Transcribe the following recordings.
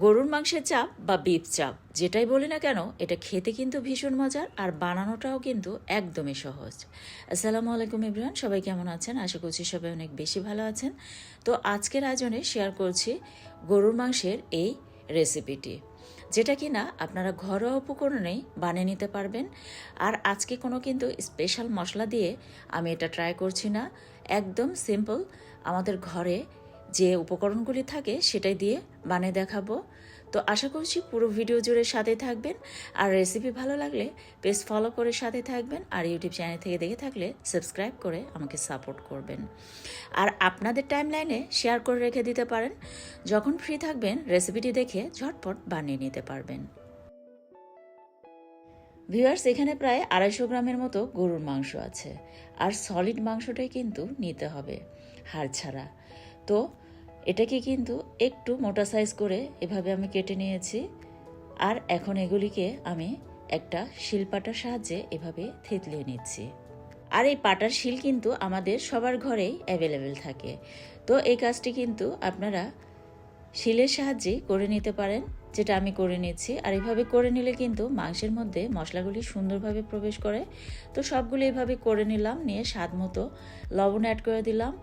গরুর মাংসের চাপ বা বিফ চাপ যেটাই বলি না কেন, এটা খেতে কিন্তু ভীষণ মজার আর বানানোটাও কিন্তু একদমই সহজ। আসসালামু আলাইকুম এভরিওয়ান, সবাই কেমন আছেন? আশা করছি সবাই অনেক বেশি ভালো আছেন। তো আজকের আয়োজনে শেয়ার করছি গরুর মাংসের এই রেসিপিটি, যেটা কিনা আপনারা ঘরোয়া উপকরণেই বানিয়ে নিতে পারবেন। আর আজকে কোনো কিন্তু স্পেশাল মশলা দিয়ে আমি এটা ট্রাই করছি না, একদম সিম্পল আমাদের ঘরে যে উপকরণগুলি থাকে সেটাই দিয়ে বানিয়ে দেখাবো। তো আশা করছি পুরো ভিডিও জুড়ে সাথে থাকবেন। আর রেসিপি ভালো লাগলে পেজ ফলো করে সাথে থাকবেন, আর ইউটিউব চ্যানেল থেকে দেখে থাকলে সাবস্ক্রাইব করে আমাকে সাপোর্ট করবেন। আর আপনাদের টাইমলাইনে শেয়ার করে রেখে দিতে পারেন, যখন ফ্রি থাকবেন রেসিপিটি দেখে ঝটপট বানিয়ে নিতে পারবেন। ভিউয়ার্স, এখানে প্রায় 250 গ্রামের মতো গরুর মাংস আছে, আর সলিড মাংসটাই কিন্তু নিতে হবে, হাড় ছাড়া। তো এটাকে কিন্তু একটু মোটা সাইজ করে এভাবে আমি কেটে নিয়েছি। আর এখন এগুলিকে আমি একটা শিলপাটার সাহায্যে এভাবে থেতলিয়ে নিচ্ছি। আর এই পাটার শিল কিন্তু আমাদের সবার ঘরেই অ্যাভেলেবেল থাকে। তো এই কাজটি কিন্তু আপনারা শিলের সাহায্যে করে নিতে পারেন, যেটা আমি করে নিচ্ছি। আর এইভাবে করে নিলে কিন্তু মাংসের মধ্যে মশলাগুলি সুন্দরভাবে প্রবেশ করে। তো সবগুলো এইভাবে করে নিলাম, নিয়ে স্বাদ মতো লবণ অ্যাড করে দিলাম,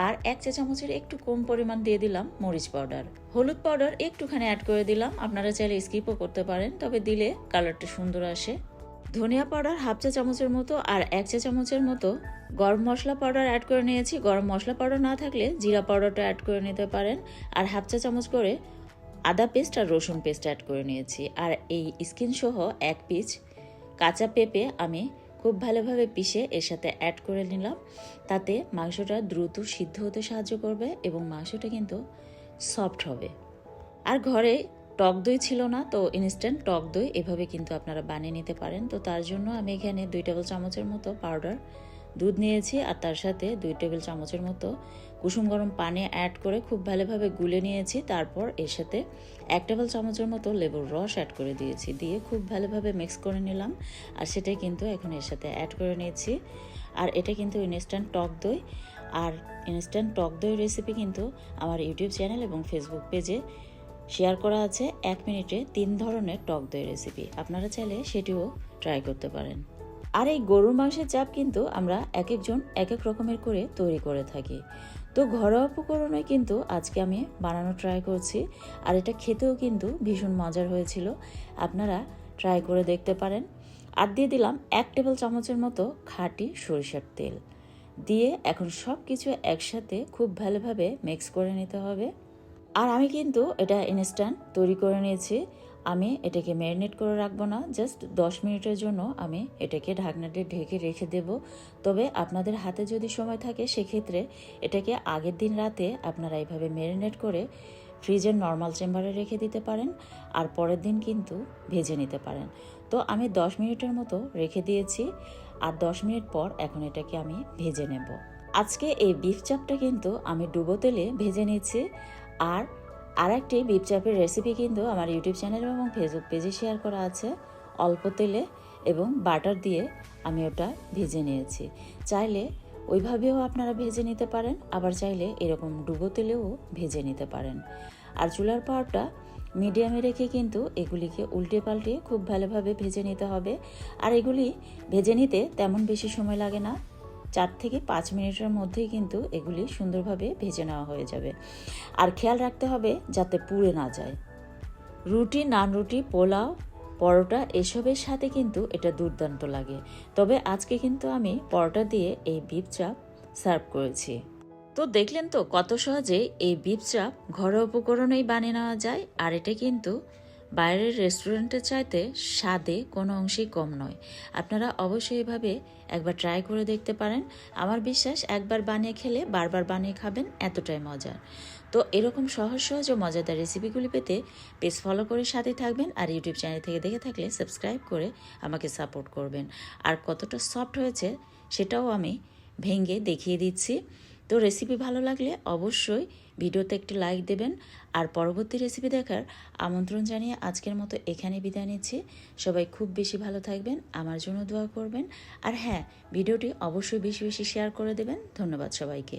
আর 1 চা চামচের একটু কম পরিমাণ দিয়ে দিলাম মরিচ পাউডার। হলুদ পাউডার একটুখানি অ্যাড করে দিলাম, আপনারা চাইলে স্কিপও করতে পারেন, তবে দিলে কালারটা সুন্দর আসে। ধনিয়া পাউডার 1/2 চা চামচের মতো, আর 1 চা চামচের মতো গরম মশলা পাউডার অ্যাড করে নিয়েছি। গরম মশলা পাউডার না থাকলে জিরা পাউডারটা অ্যাড করে নিতে পারেন। আর 1/2 চা চামচ করে আদা পেস্ট আর রসুন পেস্ট অ্যাড করে নিয়েছি। আর এই স্কিন সহ 1 পিস কাঁচা পেঁপে আমি খুব ভালোভাবে পিষে এর সাথে অ্যাড করে নিলাম। তাতে মাংসটা দ্রুত সিদ্ধ হতে সাহায্য করবে এবং মাংসটা কিন্তু সফট হবে। আর ঘরে টক দই ছিল না, তো ইনস্ট্যান্ট টক দই এভাবে কিন্তু আপনারা বানিয়ে নিতে পারেন। তো তার জন্য আমি এখানে 2 টেবিল চামচের মতো পাউডার দুধ নিয়েছি, আর তার সাথে 2 টেবিল চামচের মতো কুসুম গরম পানি অ্যাড করে খুব ভালোভাবে গুলে নিয়েছি। তারপর এর সাথে 1 টেবিল চামচের মতো লেবুর রস অ্যাড করে দিয়েছি, দিয়ে খুব ভালোভাবে মিক্স করে নিলাম। আর সেটাই কিন্তু এখন এর সাথে অ্যাড করে নিয়েছি। আর এটা কিন্তু ইনস্ট্যান্ট টক দই। আর ইনস্ট্যান্ট টক দই রেসিপি কিন্তু আমার ইউটিউব চ্যানেল এবং ফেসবুক পেজে শেয়ার করা আছে। 1 মিনিটে 3 ধরনের টক দই রেসিপি, আপনারা চাইলে সেটিও ট্রাই করতে পারেন। আর এই গরুর মাংসের চাপ কিন্তু আমরা এক একজন এক এক রকমের করে তৈরি করে থাকি। তো ঘরোয়া উপকরণে কিন্তু আজকে আমি বানানো ট্রাই করছি, আর এটা খেতেও কিন্তু ভীষণ মজার হয়েছিল, আপনারা ট্রাই করে দেখতে পারেন। আর দিয়ে দিলাম 1 টেবিল চামচের মতো খাঁটি সরিষার তেল, দিয়ে এখন সব কিছু একসাথে খুব ভালোভাবে মিক্স করে নিতে হবে। আর আমি কিন্তু এটা ইনস্ট্যান্ট তৈরি করে নিয়েছি, আমি এটাকে ম্যারিনেট করে রাখবো না, জাস্ট 10 মিনিটের জন্য আমি এটাকে ঢাকনা দিয়ে ঢেকে রেখে দেব। তবে আপনাদের হাতে যদি সময় থাকে সেক্ষেত্রে এটাকে আগের দিন রাতে আপনারা এইভাবে ম্যারিনেট করে ফ্রিজের নর্মাল চেম্বারে রেখে দিতে পারেন, আর পরের দিন কিন্তু ভেজে নিতে পারেন। তো আমি 10 মিনিটের মতো রেখে দিয়েছি, আর 10 মিনিট পর এখন এটাকে আমি ভেজে নেব। আজকে এই বিফ চাপটা কিন্তু আমি ডুবো তেলে ভেজে নিচ্ছি। আর একটি বিফ চাপের রেসিপি কিন্তু আমার ইউটিউব চ্যানেল এবং ফেসবুক পেজে শেয়ার করা আছে। অল্প তেলে এবং বাটার দিয়ে আমি ওটা ভেজে নিয়েছি। চাইলে ওইভাবেও আপনারা ভেজে নিতে পারেন, আবার চাইলে এরকম ডুবো তেলেও ভেজে নিতে পারেন। আর চুলার পাওয়ারটা মিডিয়ামে রেখে কিন্তু এগুলিকে উল্টে পাল্টে খুব ভালোভাবে ভেজে নিতে হবে। আর এগুলি ভেজে নিতে তেমন বেশি সময় লাগে না, 4 থেকে 5 মিনিটের মধ্যেই কিন্তু এগুলি সুন্দরভাবে ভেজে নেওয়া হয়ে যাবে। আর খেয়াল রাখতে হবে যাতে পুড়ে না যায়। রুটি, নান রুটি, পোলাও, পরোটা এসবের সাথে কিন্তু এটা দুর্দান্ত লাগে। তবে আজকে কিন্তু আমি পরোটা দিয়ে এই বিফ চাপ সার্ভ করেছি। তো দেখলেন তো কত সহজে এই বিফ চাপ ঘরোয়া উপকরণেই বানিয়ে নেওয়া যায়। আর এটা কিন্তু বাইরের রেস্টুরেন্টের চাইতে স্বাদে কোনো অংশেই কম নয়। আপনারা অবশ্যই এভাবে একবার ট্রাই করে দেখতে পারেন। আমার বিশ্বাস একবার বানিয়ে খেলে বারবার বানিয়ে খাবেন, এতটাই মজার। তো এরকম সহজ সহজ ও মজাদার রেসিপিগুলি পেতে পেজ ফলো করে সাথে থাকবেন, আর ইউটিউব চ্যানেল থেকে দেখে থাকলে সাবস্ক্রাইব করে আমাকে সাপোর্ট করবেন। আর কতটা সফট হয়েছে সেটাও আমি ভেঙে দেখিয়ে দিচ্ছি। তো রেসিপি ভালো লাগলে অবশ্যই ভিডিওতে একটি লাইক দেবেন, আর পরবর্তী রেসিপি দেখার আমন্ত্রণ জানিয়ে আজকের মতো এখানে বিদায় নিচ্ছি। সবাই খুব বেশি ভালো থাকবেন, আমার জন্য দোয়া করবেন। আর হ্যাঁ, ভিডিওটি অবশ্যই বেশি বেশি শেয়ার করে দেবেন। ধন্যবাদ সবাইকে।